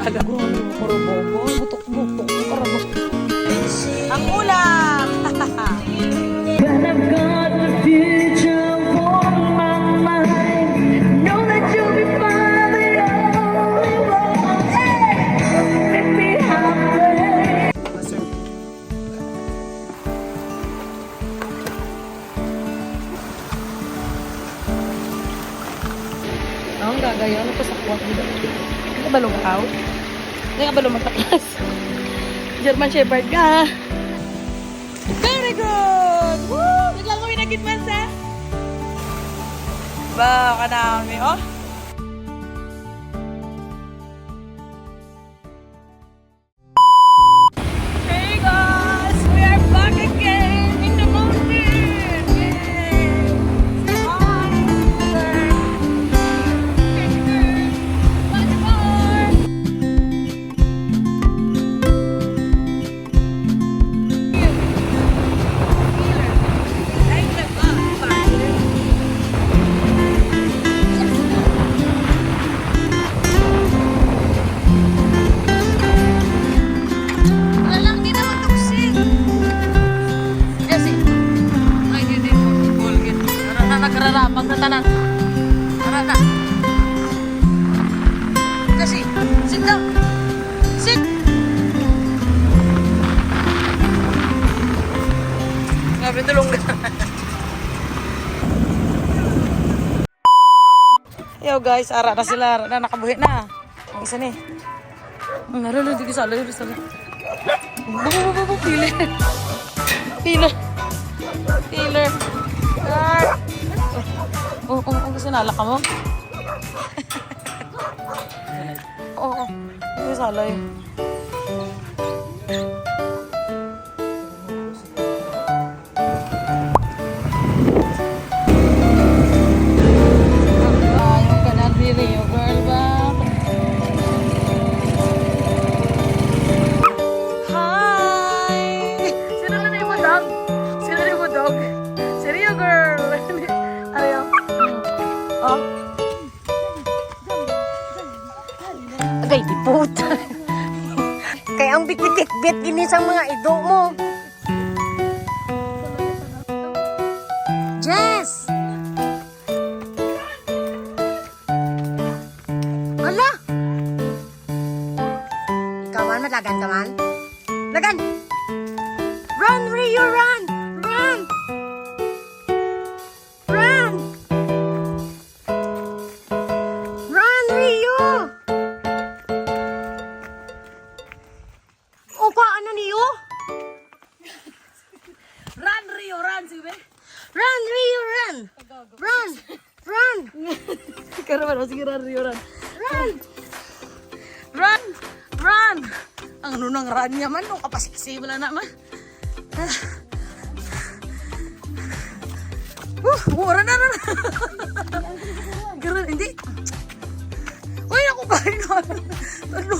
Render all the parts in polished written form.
Aga ko bobo, butok-butok, karabo. Ang ulam! But I've got the future on my mind. Know that you'll be fine, the only one. Hey, make me happy. Ang gagayaw, ano pa sa kuwat dito? Hindi ka balong tao? Hindi ka balong magtaklas? German Shepherd ka! Very good! Woo! Biglang kami nagitman sa... Ba, kanami, oh! Hey guys! We are back again in the mountain! Yay! Hi! Much more! Walang di naman tuksin. Kasi, ay hindi mo Colgate. Tara na, nagrarapag na tanan. Tara na. Kasi, sit down. Sit. Grabe, tulong ka. Yo guys, ara na sila. Ara na, nakabuhi na. Ang isa ni. Ang naralo, di ko sala. Piler. Piler. Piler. Kasi nalak ka mo? Oo. Di ko sala yun. Ayaw ka na diri, girl ba? Hi! Sino na yung dog? Sino na yung dog? Seryo, girl! Ayaw. Oh. Agay, di puta. Kaya ang bit-bit-bit gini sa mga ido mo. Jess! Ala! Ikaw man, malagan ka man? Lagan! Run, Rio, run! Run! Run! Run, Rio! Opa, ano niyo? Run, Rio, run, sibe. Run, Rio, run! Run! Run! Karaman, sige, run, Rio, run. Run! Run! Run! Ang ano nang run niya man, nung kapasiksi wala naman. Run na, run! Ganun, hindi. Uy, ako ba rin ako? Ano?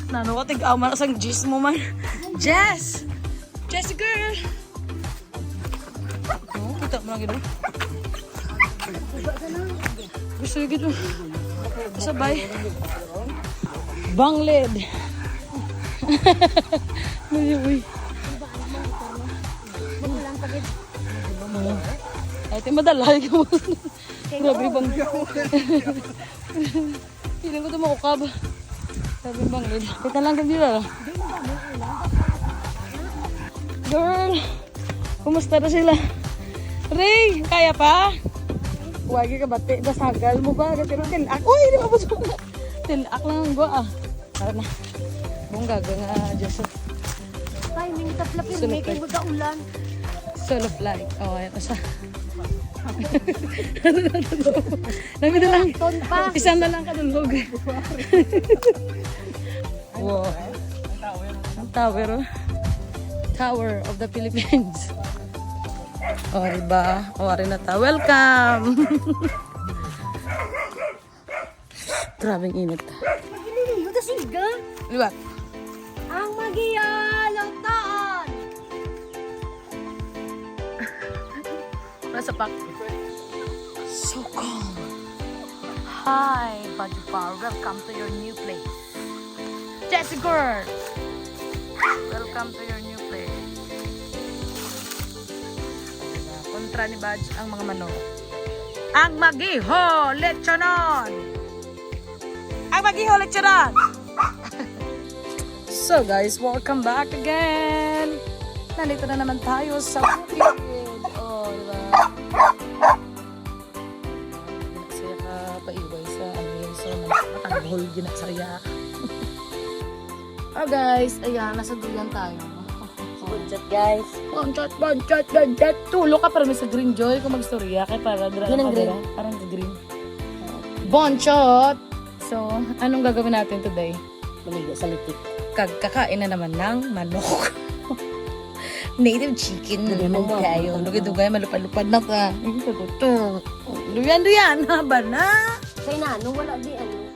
Nano ka, tig-aman asang Jess mo man. Jess! Jess, girl! Oh, kita mo lang gano'n. Gusto yung gano'n. Sabay. Bangled. Uy. Ay, ito madalay ka mo. Grabe bang. Piling ko ito makukab. Sabi yung bangled. Kita lang kami nila. Girl, kumusta na sila? Ray, kaya pa? Huwag ka bati, basagal mo ba? Pero tilak. Uy, hindi mo ba? Tilak lang ang gua. Tara na. Bongga nga, Joseph. Timing taplapin, making mo ulan. Solo flight. Oh, ayan na siya. Nami na lang. Isang na lang kadulog. Wow. Ang tower. Tower of the Philippines. O, diba? Kawari na ta. Welcome! Grabing init. Magililiyo na siga. Diba? Ang magiyalong taon. Nasa pak. So calm. Hi, Bajupar. Welcome to your new place. Jessie girl. Welcome to your new place. Kontra ni Badge ang mga manok. Ang magiho lechonon. Ang magiho lechonon. So guys, welcome back again. Nandito na naman tayo sa bukid. Oh, diba? Ginasaya ka paiway sa ano yun. So, matanghol ginasaya. Oh guys, ayan, nasa duyan tayo. Budget guys. Banchat. Tulo ka para may sa green joy kung magstorya kay para Yun ang green. Parang green. Bonchot! So, anong gagawin natin today? Maligo sa litik. Kakain na naman ng manok. Native chicken na naman Wow. tayo. Dugay-dugay, malupad-lupad na ka. Ang saguto. Duyan, haba na. Kay Nano, wala di ano.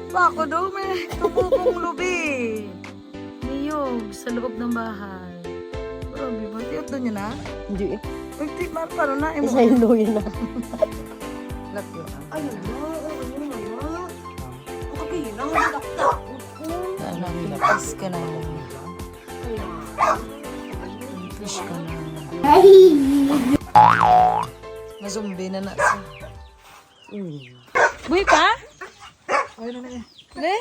Bako daw, may kabukong lubi. Niyog sa loob ng bahay. Grabe ba? Tiyot doon yun na? Hindi eh. Pagtik, paano na? Sa ilo yun na. Lakyo. Ayun na, ayun na. Ang kapilang, dakdak. Ano, fish ka na. Fish ka na. Mazumbi na na siya. Buhay pa? Ay, na na eh. Ne?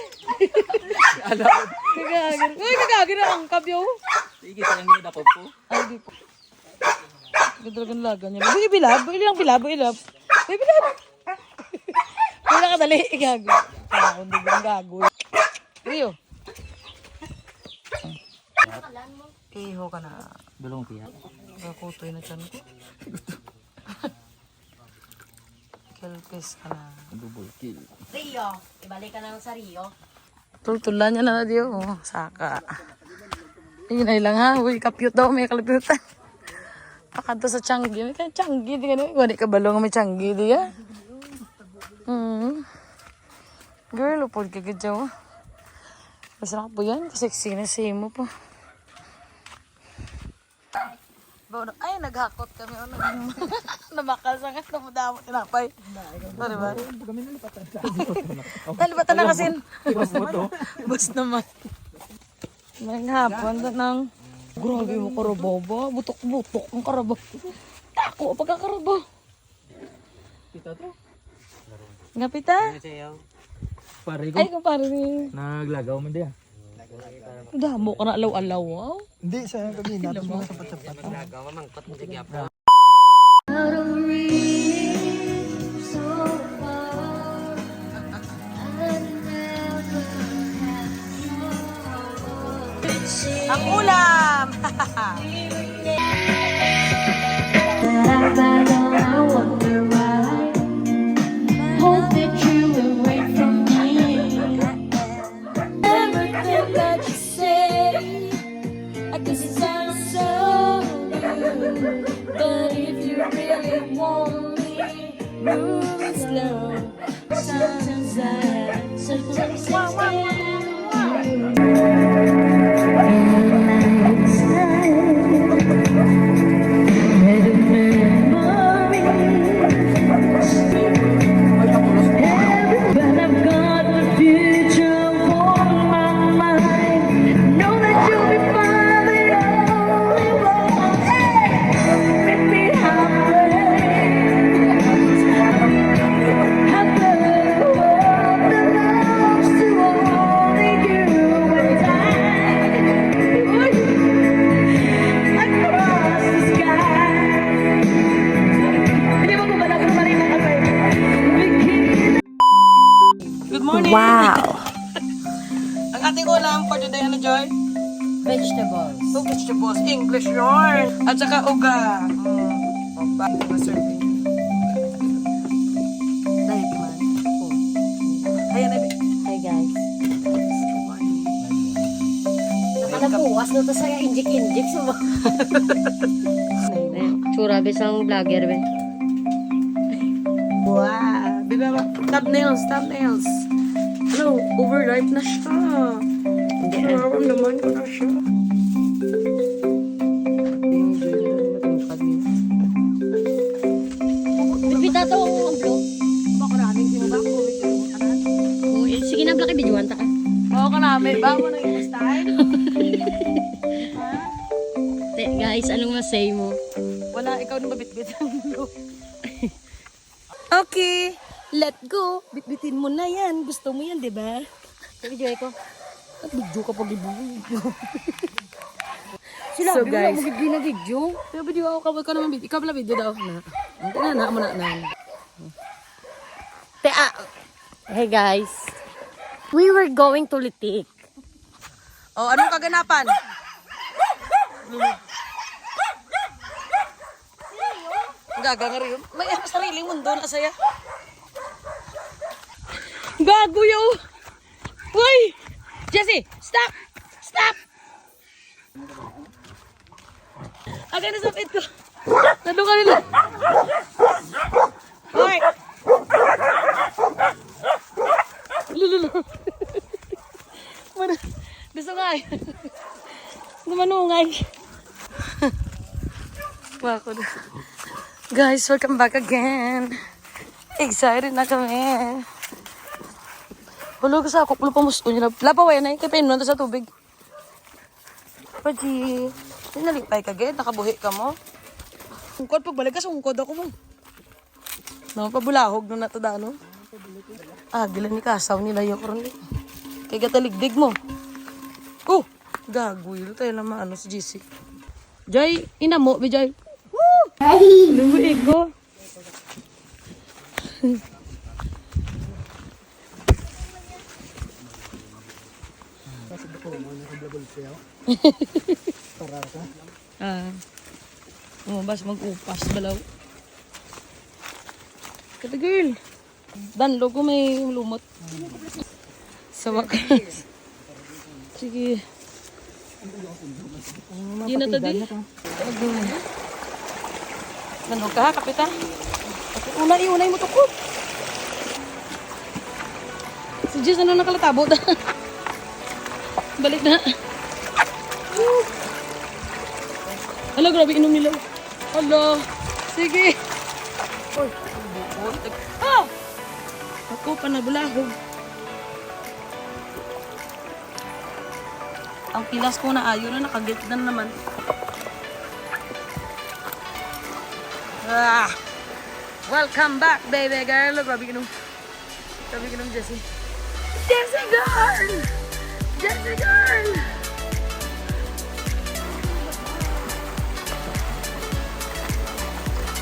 Kagagin. Uy, kagagin na ang kabyo. Sige, sayang nila dapat po. Ay, di po. Gandalagan laga niya. Buhay bilab. Buhay lang bilab. Buhay bilab. Buhay bilab. Buhay lang kadali. Igago. Parang hindi bang gago. Rio. Iho ka na. Dulong tiyak. Nakutoy na chan ko. Kelpes ka na. Double kill. Rio, ibalik ka na sa Rio. Tultulan niya na diyo. Oh, saka. Yun ay lang ha. Uy, kapyut daw. May kalapyutan. Pakanto sa Changi. May ka Changi. Di ka na. Wala ka balong may Changi. Di ka. Girl, upod ka gadyaw. Masarap po yan. Sexy na siya mo po. Ay, naghakot kami. Ano? Namakasangat na mudamo. Tinapay. Sorry ba? Nalibatan na kasi. Bus naman. May hapon ng grabe mo karabobo. Butok-butok ang karabobo. Tako pagkakarabobo. Kita to? Nga pita? Pare ko. Ay, kumpare ni. Naglagaw man diya. Damo ka na alaw-alaw. Wow. Hindi, sa gabi. Natos mo sapat-sapat. Out of reach so far. I never had someone Ang ulam! I wonder why. Hope that you will wait from me. Everything that you say, I guess it sounds so good. But if you really want me, move it slow. Sometimes but I've got the future on my mind. Know that you'll be fine, the only one. Hey, make me happy. Happy world that loves to only you and I across the sky. Hindi mo ko ba nagkaroon ng kapay? Good morning! Wow. Ang ating ulam for today, ano Joy? Vegetables. So, vegetables, English yun. At saka uga. Bago na serving. Dahil man. Ayan na. Hi guys. Napuwas na to sa injik-injik sa mga. Tsura bisang vlogger be. Wow! Biba ba? Thumbnails. Ano, overripe na siya. Hindi Maramam naman ko na siya. Bibita daw ang vlog. Nabla kay bijuan ta ka. Oo ka namin. Ba mo nang yung style? Te, guys, anong masay mo? Wala, ikaw nung mabitbit. Okay, let go. Bitbitin mo na yan. Gusto mo yan, di ba? Video ko. At video ka pag video. Sila, So, so, guys. guys. Magiging na video. Pero video ako, ikaw naman video. Ikaw pala video daw. Na mo na. Te, hey guys. We were going to Litik. Oh, anong kaganapan? Gaga nga rin. May sariling mundo na saya. Gago yo! Uy! Jessie! Stop! Stop! Agay na sa pit ko. Nandun ka nila. Uy! Lululu. Gusto nga eh. Gumanungay. Wako na. Guys, welcome back again. Excited na kami. Hulog sa ako, pulo pamusto nila. Lapaway na, kaya pinunan sa tubig. Paji, nalipay ka agad, nakabuhi ka mo. Sungkod, pagbalik ka, sungkod ako mo. No, pabulahog no nato da, no? Gila ni kasaw nila yung karon. Kaya gataligdig mo. Oh, gagoy. Tayo naman ano si JC. Jay, ina mo, Jay. Lubuig ko. Bas mag-upas balaw. Kata girl. Danlo ko may lumot. Sa wakas. Sige. Di na to di. Nandun ka, kapita. Unay mo tukod. Si Jess, ano nakalatabot? Balik na. Hala, grabe inom nila. Hala, sige. Oy, ah! Ako pa nabulahog. Ang pilas ko na ayo na nakagit na naman. Welcome back, baby girl. Grabe inom. Grabe inom, Jessie. Jessie girl! Jessie girl!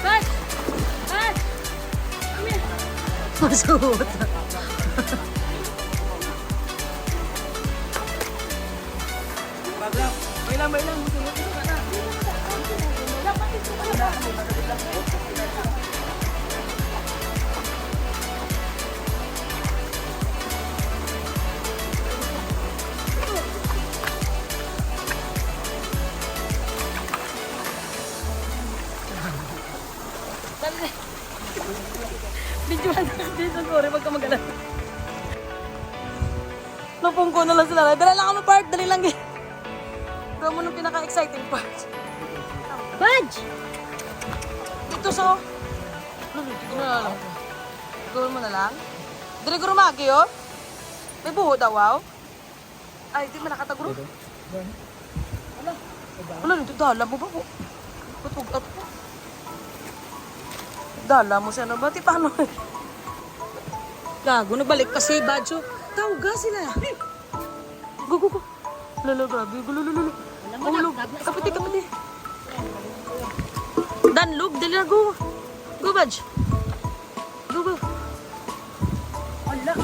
Bud! Bud! Come here. Masuot. May lang. Videoan dito, sorry, wag ka mag-alala. Napong ko na lang sila. Dala lang ako ng part, dali lang. Gawin mo nung pinaka-exciting part. Badge! Dito sa... Dito na lang. Gawin mo na lang. Dili ko rumagi, oh. May buho daw, wow. Ay, di man nakataguro. Wala, dito dala mo ba po? Patugat po. Dala mo siya na ba? Di paano? Gago, nagbalik pa si Badjo. Tawga sila. Go. Lalo, grabe. Lalo. Ulog. Kapiti. Danlog, dali na, go. Go, Badj. Go. Hala.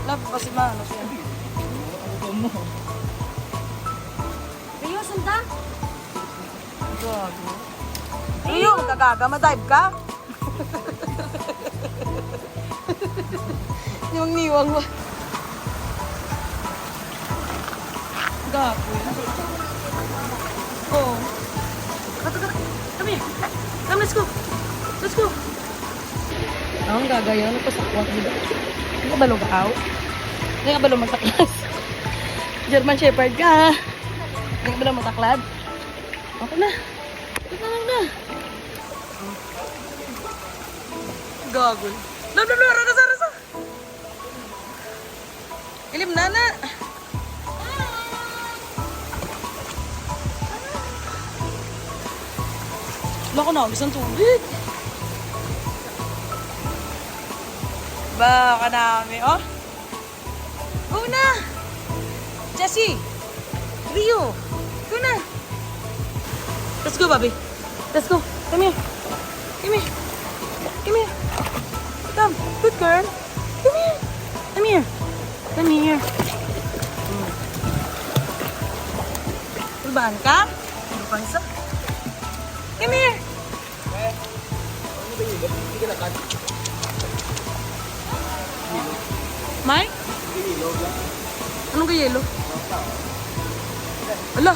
Lab pa si Mano siya. Rio, sunda? Gago. Rio, magkagaga, madive ka? Yung niwang mo. Gago. Oh. Come here. Come, let's go. Ang gagayaw na pasakwa. Hindi ka balong kaaw? Hindi ka balong mataklas? German Shepherd ka. Hindi ka balong mataklad? Okay na. Ito na. Gagol. Rasa. Ilim na. Wala ko na, isang tubig. Baka namin, oh. Go na! Jessie! Rio! Go na! Let's go, Bobby. Let's go. Come here. Come here. Come here. Come. Good girl. Come here. Come here. Come here. Tulbahan ka? Hindi pa isa. Come here. May? Anong kayelo? Ala.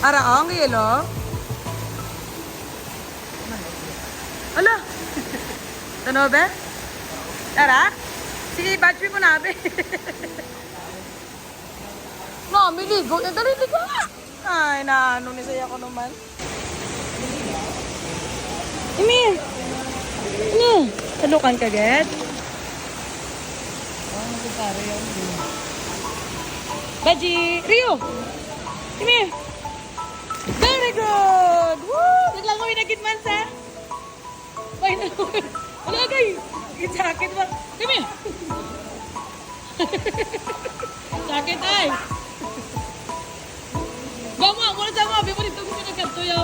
Araang kayelo? Ala. Tano ba? Tara? Sige, batch mo na be. No, miligo. Dali, ligo nga. Ay, naano ni saya ko naman. Emir! Ano? Talukan ka, Ged? Baji! Rio! Emir! Very good! Woo! Naglang kami nagitman sa... Why na? Wala kayo! Sakit ba? Emir! Sakit ay! Bama! Muna sa mga! Bima dito kung pinagkanto yaw!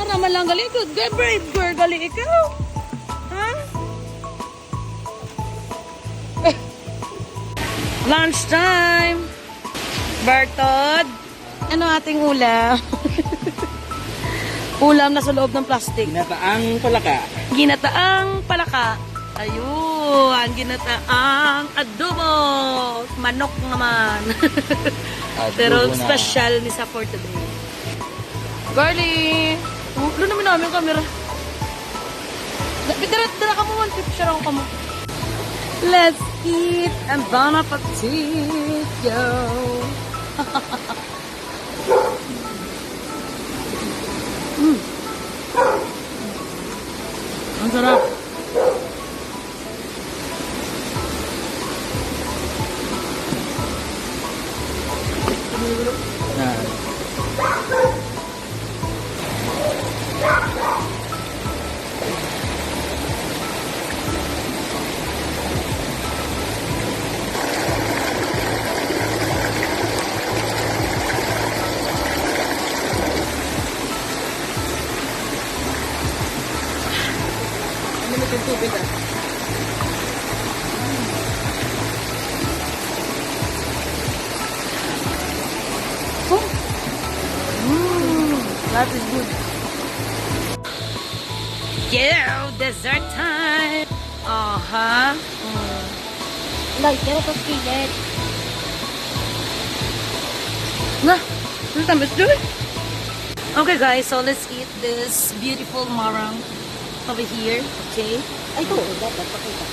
Raman lang gali. Good girl, brave girl. Gali ikaw. Ha? Lunch time. Bartod. Ano ating ulam? Ulam na sa loob ng plastic. Ginataang palaka. Ginataang palaka. Ayun. Ginataang adobo. Manok naman. Pero Adobo na. special ni sa for today. Garlic. Ulo naman namin yung camera. Dara ka mo, one picture ako ka mo. Let's eat and bon appetit, yo. Ang sarap. Yan. That is good. Yeah, dessert time. Uh-huh. Like, pero sa skillet. Na, let's do it. Okay guys, so let's eat this beautiful marang over here. Okay. Ay, ito. Dapat pakita.